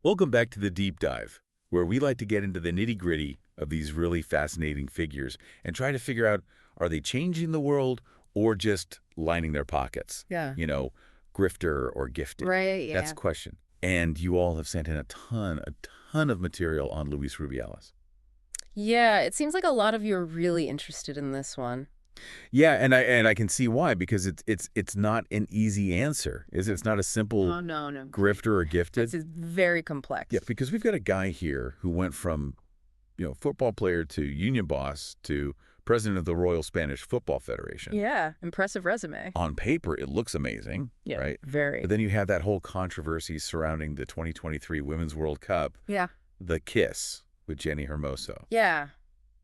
Welcome back to the Deep Dive, where we like to get into the nitty-gritty of these really fascinating figures and try to figure out, are they changing the world or just lining their pockets? Yeah. Grifter or gifted? Right, That's yeah. the question. And you all have sent in a ton of material on Luis Rubiales. Yeah, it seems like a lot of you are really interested in this one. Yeah, and I can see why, because it's not an easy answer. It's not a simple Oh, no, no. grifter or This gifted. is very complex. Yeah, because we've got a guy here who went from football player to union boss to president of the Royal Spanish Football Federation. Yeah, impressive resume. On paper, it looks amazing, Yeah, right? very. But then you have that whole controversy surrounding the 2023 Women's World Cup, Yeah. the kiss with Jenni Hermoso. Yeah,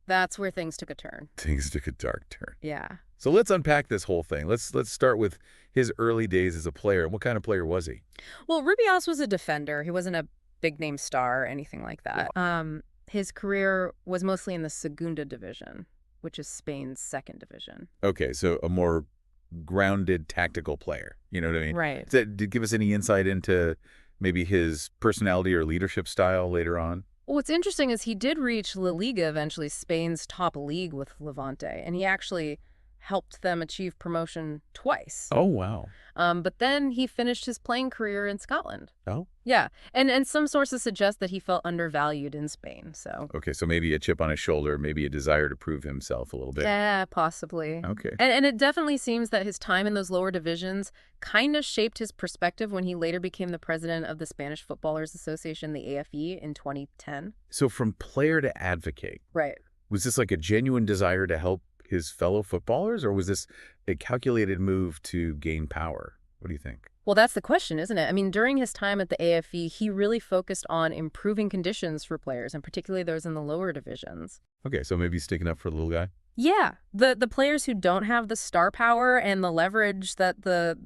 that's where things took a turn. Things took a dark turn. Yeah. So let's unpack this whole thing. Let's start with his early days as a player. What kind of player was he? Well, Rubiales was a defender. He wasn't a big-name star or anything like that. His career was mostly in the Segunda Division, which is Spain's second division. Okay, so a more grounded tactical player. You know what I mean? Right. Did it give us any insight into maybe his personality or leadership style later on? What's interesting is he did reach La Liga eventually, Spain's top league with Levante, and he actually helped them achieve promotion twice. Oh, wow. But then he finished his playing career in Scotland. Oh? Yeah, and some sources suggest that he felt undervalued in Spain, so... Okay, so maybe a chip on his shoulder, maybe a desire to prove himself a little bit. Yeah, possibly. Okay. And it definitely seems that his time in those lower divisions kind of shaped his perspective when he later became the president of the Spanish Footballers Association, the AFE, in 2010. So from player to advocate, Right. was this like a genuine desire to help his fellow footballers, or was this a calculated move to gain power? What do you think? Well, that's the question, isn't it? I mean, during his time at the AFE, he really focused on improving conditions for players, and particularly those in the lower divisions. Okay, so maybe sticking up for the little guy? Yeah, the players who don't have the star power and the leverage that the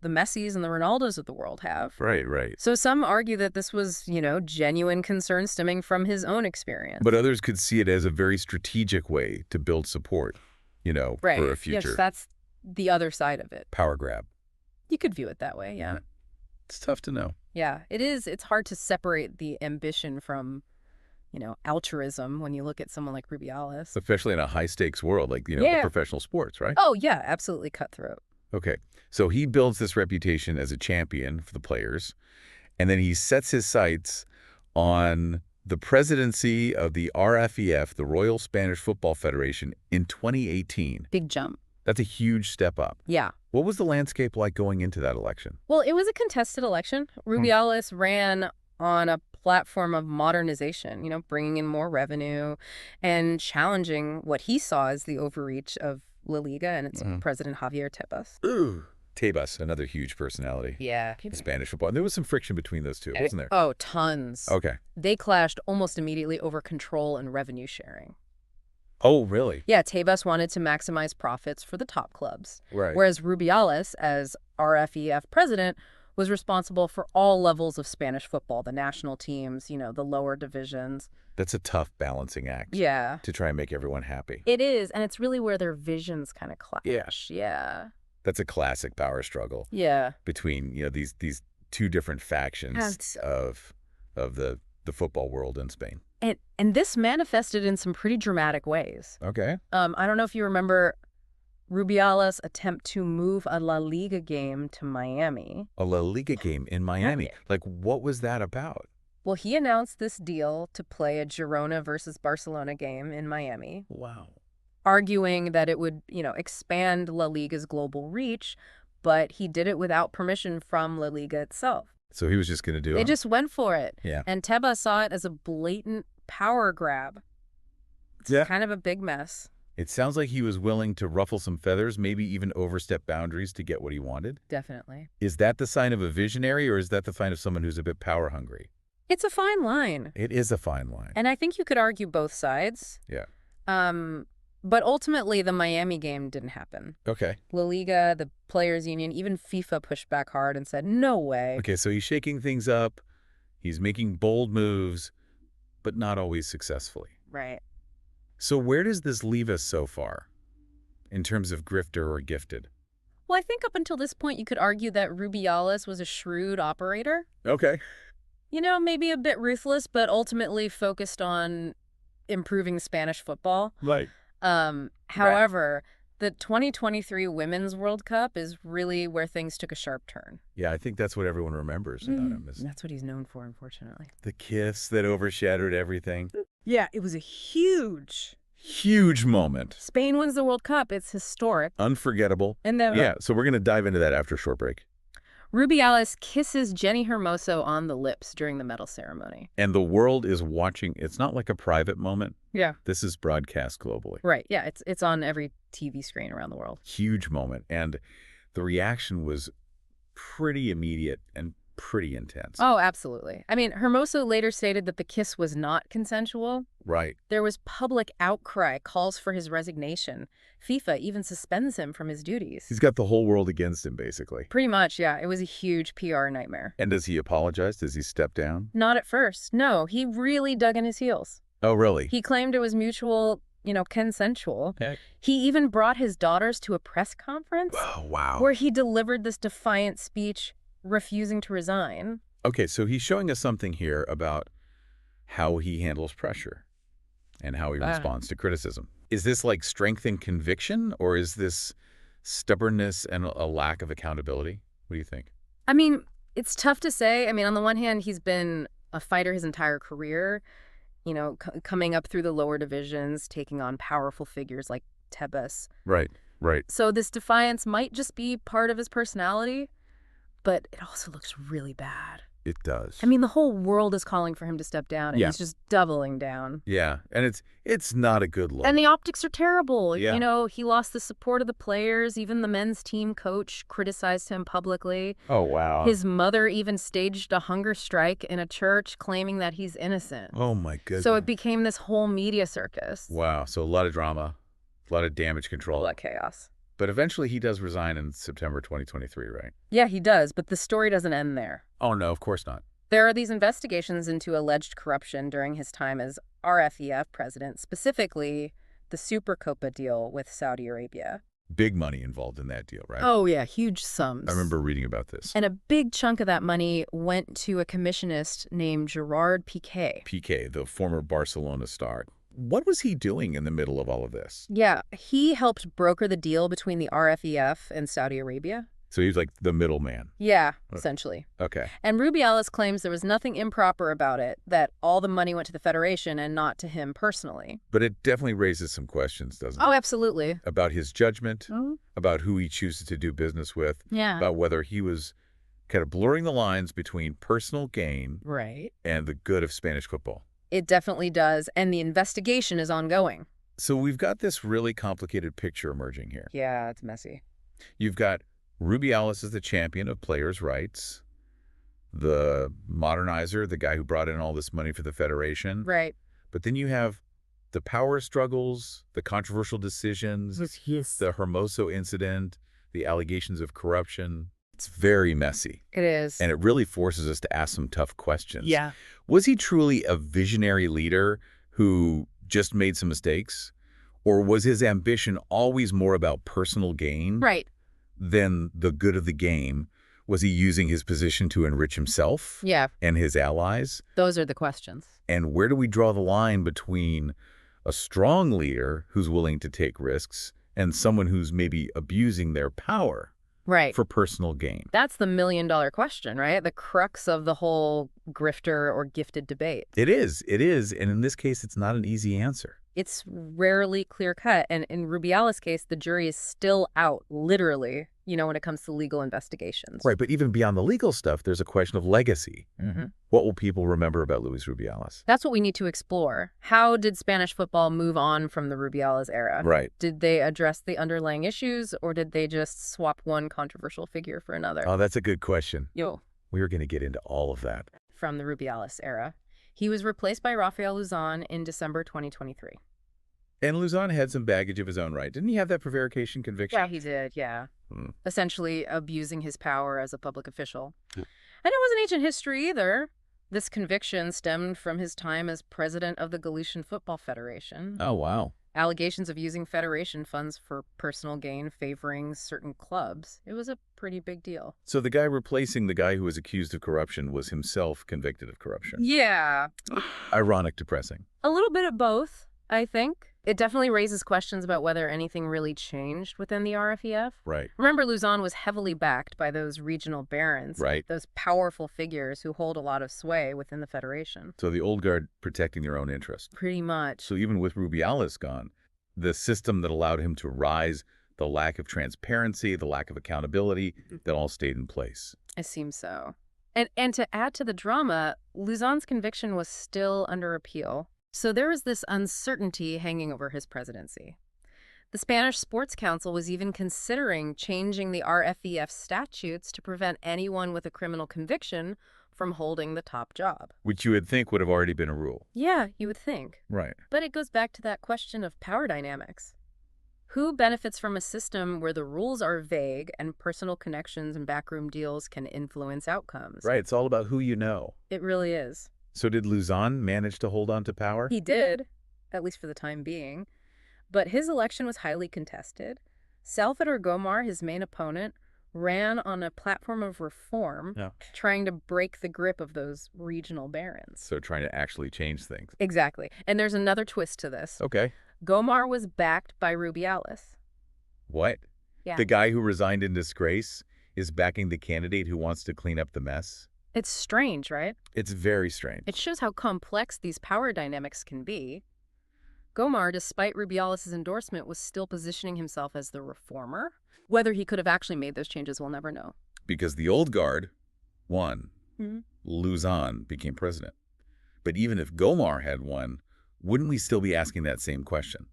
Messis and the Ronaldos of the world have. Right. So some argue that this was, genuine concern stemming from his own experience. But others could see it as a very strategic way to build support, Right. for a future Yes, that's the other side of it. power grab. You could view it that way, yeah. It's tough to know. Yeah, it is. It's hard to separate the ambition from, altruism when you look at someone like Rubiales. Especially in a high-stakes world like, Yeah. professional sports, right? Oh, yeah, absolutely cutthroat. Okay, so he builds this reputation as a champion for the players, and then he sets his sights on the presidency of the RFEF, the Royal Spanish Football Federation, in 2018. Big jump. That's a huge step up. Yeah. What was the landscape like going into that election? Well, it was a contested election. Rubiales ran on a platform of modernization, bringing in more revenue and challenging what he saw as the overreach of La Liga and its president, Javier Tebas. Ooh. Tebas, another huge personality. Yeah. In Spanish football. And there was some friction between those two, wasn't there? Oh, tons. Okay. They clashed almost immediately over control and revenue sharing. Oh, really? Yeah, Tebas wanted to maximize profits for the top clubs, Right. whereas Rubiales, as RFEF president, was responsible for all levels of Spanish football, the national teams, the lower divisions. That's a tough balancing act. Yeah. To try and make everyone happy. It is, and it's really where their visions kind of clash. Yeah. Yeah. That's a classic power struggle Yeah. between, these two different factions of the football world in Spain. And this manifested in some pretty dramatic ways. Okay. I don't know if you remember Rubiales' attempt to move a La Liga game to Miami. A La Liga game in Miami. Yeah. Like, what was that about? Well, he announced this deal to play a Girona versus Barcelona game in Miami, Wow. arguing that it would, expand La Liga's global reach, but he did it without permission from La Liga itself. So he was just going to do it? They just went for it. Yeah. And Tebas saw it as a blatant power grab. It's kind of a big mess. It sounds like he was willing to ruffle some feathers, maybe even overstep boundaries to get what he wanted. Definitely. Is that the sign of a visionary, or is that the sign of someone who's a bit power hungry? It's a fine line. It is a fine line. And I think you could argue both sides. Yeah. But ultimately, the Miami game didn't happen. Okay. La Liga, the Players Union, even FIFA pushed back hard and said, no way. Okay, so he's shaking things up. He's making bold moves, but not always successfully. Right. So where does this leave us so far in terms of grifter or gifted? Well, I think up until this point, you could argue that Rubiales was a shrewd operator. Okay. maybe a bit ruthless, but ultimately focused on improving Spanish football. Right. However, the 2023 Women's World Cup is really where things took a sharp turn. Yeah, I think that's what everyone remembers about him is That's what he's known for, unfortunately. the kiss that overshadowed everything. Yeah, it was a huge Moment. Spain wins the World Cup. It's historic. Unforgettable. And then Yeah, so we're going to dive into that after a short break. Rubiales kisses Jenni Hermoso on the lips during the medal ceremony. And the world is watching. It's not like a private moment. Yeah. This is broadcast globally. Right. Yeah, it's on every TV screen around the world. Huge moment. And the reaction was pretty immediate and pretty intense. Oh, absolutely. I mean, Hermoso later stated that the kiss was not consensual. Right. There was public outcry, calls for his resignation. FIFA even suspends him from his duties. He's got the whole world against him, basically. Pretty much, yeah. It was a huge PR nightmare. And does he apologize? Does he step down? Not at first. No, he really dug in his heels. Oh, really? He claimed it was mutual, consensual. Heck. He even brought his daughters to a press conference Oh, wow. where he delivered this defiant speech, refusing to resign. Okay, so he's showing us something here about how he handles pressure and how he responds to criticism. Is this like strength and conviction, or is this stubbornness and a lack of accountability? What do you think? I mean, it's tough to say. I mean, on the one hand, he's been a fighter his entire career, coming up through the lower divisions, taking on powerful figures like Tebas. Right, right. So this defiance might just be part of his personality, but it also looks really bad. It does. I mean, the whole world is calling for him to step down, and Yeah. he's just doubling down. Yeah, and it's not a good look. And the optics are terrible. Yeah. He lost the support of the players. Even the men's team coach criticized him publicly. Oh, wow. His mother even staged a hunger strike in a church, claiming that he's innocent. Oh, my goodness. So it became this whole media circus. Wow, so a lot of drama, a lot of damage control. All that chaos. But eventually he does resign in September 2023, right? Yeah, he does, but the story doesn't end there. Oh, no, of course not. There are these investigations into alleged corruption during his time as RFEF president, specifically the Supercopa deal with Saudi Arabia. Big money involved in that deal, right? Oh, yeah, huge sums. I remember reading about this. And a big chunk of that money went to a commissionist named Gerard Piqué. Piqué, the former Barcelona star. What was he doing in the middle of all of this? Yeah, he helped broker the deal between the RFEF and Saudi Arabia. So he was like the middleman. Yeah, essentially. Okay. And Rubiales claims there was nothing improper about it, that all the money went to the Federation and not to him personally. But it definitely raises some questions, doesn't it? Oh, absolutely. About his judgment, Oh. about who he chooses to do business with, Yeah. about whether he was kind of blurring the lines between personal gain Right. and the good of Spanish football. It definitely does, and the investigation is ongoing. So we've got this really complicated picture emerging here. Yeah, it's messy. You've got Rubiales as the champion of players' rights, the modernizer, the guy who brought in all this money for the Federation. Right. But then you have the power struggles, the controversial decisions, the Hermoso incident, the allegations of corruption. It's very messy. It is. And it really forces us to ask some tough questions. Yeah. Was he truly a visionary leader who just made some mistakes? Or was his ambition always more about personal gain Right. than the good of the game? Was he using his position to enrich himself Yeah, and his allies? those are the questions. And where do we draw the line between a strong leader who's willing to take risks and someone who's maybe abusing their power Right. for personal gain? That's the million-dollar question, right? The crux of the whole grifter or gifted debate. It is. It is. And in this case, it's not an easy answer. It's rarely clear-cut. And in Rubiales' case, the jury is still out, literally, when it comes to legal investigations. Right. But even beyond the legal stuff, there's a question of legacy. Mm-hmm. What will people remember about Luis Rubiales? That's what we need to explore. How did Spanish football move on from the Rubiales era? Right. Did they address the underlying issues, or did they just swap one controversial figure for another? Oh, that's a good question. Yo. We are going to get into all of that. From the Rubiales era. He was replaced by Rafael Luzon in December 2023. And Luzon had some baggage of his own right. Didn't he have that prevarication conviction? Yeah, he did, yeah. Hmm. Essentially abusing his power as a public official. And it wasn't ancient history either. This conviction stemmed from his time as president of the Galician Football Federation. Oh, wow. Allegations of using federation funds for personal gain favoring certain clubs. It was a pretty big deal. So the guy replacing the guy who was accused of corruption was himself convicted of corruption. Yeah, Ironic, depressing. a little bit of both, I think. It definitely raises questions about whether anything really changed within the RFEF. Right. Remember, Luzon was heavily backed by those regional barons, Right. those powerful figures who hold a lot of sway within the federation. So the old guard protecting their own interest. Pretty much. So even with Rubiales gone, the system that allowed him to rise, the lack of transparency, the lack of accountability, that all stayed in place. It seems so. And to add to the drama, Luzon's conviction was still under appeal. So there was this uncertainty hanging over his presidency. The Spanish Sports Council was even considering changing the RFEF statutes to prevent anyone with a criminal conviction from holding the top job. Which you would think would have already been a rule. Yeah, you would think. Right. But it goes back to that question of power dynamics. Who benefits from a system where the rules are vague and personal connections and backroom deals can influence outcomes? Right. It's all about who you know. It really is. So did Luzon manage to hold on to power? He did, at least for the time being. But his election was highly contested. Salvador Gomar, his main opponent, ran on a platform of reform, trying to break the grip of those regional barons. So trying to actually change things. Exactly. And there's another twist to this. Okay. Gomar was backed by Rubiales. What? Yeah. The guy who resigned in disgrace is backing the candidate who wants to clean up the mess? It's strange, right? It's very strange. It shows how complex these power dynamics can be. Gomar, despite Rubiales' endorsement, was still positioning himself as the reformer. Whether he could have actually made those changes, we'll never know. Because the old guard won. Mm-hmm. Luzon became president. But even if Gomar had won, wouldn't we still be asking that same question?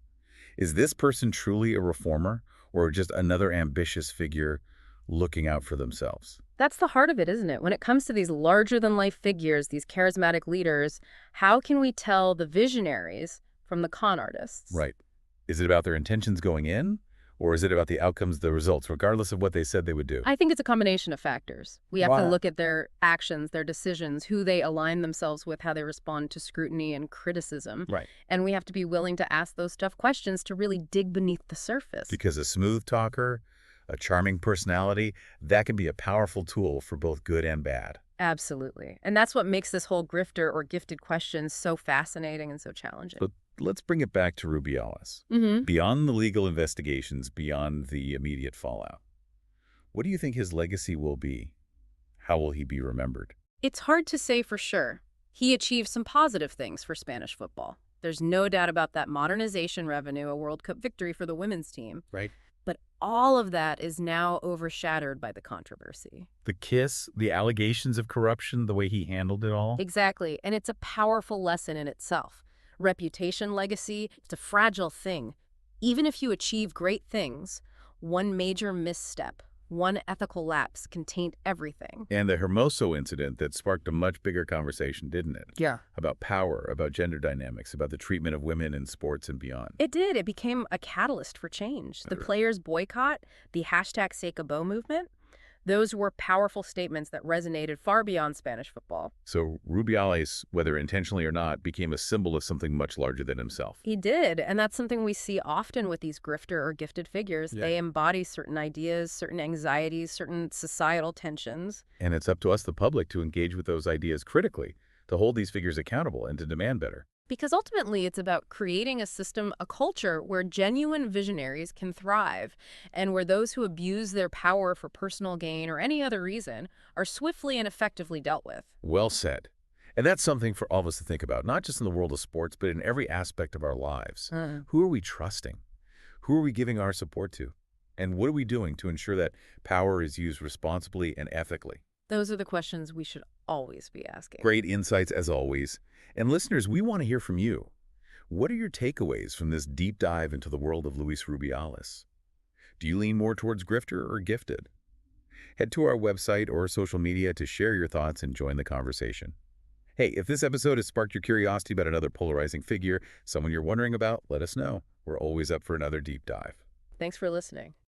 Is this person truly a reformer or just another ambitious figure looking out for themselves? That's the heart of it, isn't it? When it comes to these larger-than-life figures, these charismatic leaders, how can we tell the visionaries from the con artists? Right. Is it about their intentions going in? Or is it about the outcomes, the results, regardless of what they said they would do? I think it's a combination of factors. We have to Wow. look at their actions, their decisions, who they align themselves with, how they respond to scrutiny and criticism. Right. And we have to be willing to ask those tough questions to really dig beneath the surface. Because a smooth talker, a charming personality, that can be a powerful tool for both good and bad. Absolutely. And that's what makes this whole grifter or gifted question so fascinating and so challenging. But let's bring it back to Rubiales. Mm-hmm. Beyond the legal investigations, beyond the immediate fallout, what do you think his legacy will be? How will he be remembered? It's hard to say for sure. He achieved some positive things for Spanish football. There's no doubt about that modernization revenue, a World Cup victory for the women's team. Right. But all of that is now overshadowed by the controversy. The kiss, the allegations of corruption, the way he handled it all? Exactly. And it's a powerful lesson in itself. Reputation, legacy, it's a fragile thing. Even if you achieve great things, one major misstep, one ethical lapse can taint everything. And the Hermoso incident that sparked a much bigger conversation, didn't it? Yeah. About power, about gender dynamics, about the treatment of women in sports and beyond. It did. It became a catalyst for change. The players' boycott, the hashtag #SakeAbo movement, those were powerful statements that resonated far beyond Spanish football. So Rubiales, whether intentionally or not, became a symbol of something much larger than himself. He did, and that's something we see often with these grifter or gifted figures. Yeah. They embody certain ideas, certain anxieties, certain societal tensions. And it's up to us, the public, to engage with those ideas critically, to hold these figures accountable and to demand better. Because ultimately, it's about creating a system, a culture where genuine visionaries can thrive and where those who abuse their power for personal gain or any other reason are swiftly and effectively dealt with. Well said. And that's something for all of us to think about, not just in the world of sports, but in every aspect of our lives. Who are we trusting? Who are we giving our support to? And what are we doing to ensure that power is used responsibly and ethically? Those are the questions we should always be asking. Great insights as always. And listeners, we want to hear from you. What are your takeaways from this deep dive into the world of Luis Rubiales? Do you lean more towards grifter or gifted? Head to our website or social media to share your thoughts and join the conversation. Hey, if this episode has sparked your curiosity about another polarizing figure, someone you're wondering about, let us know. We're always up for another deep dive. Thanks for listening.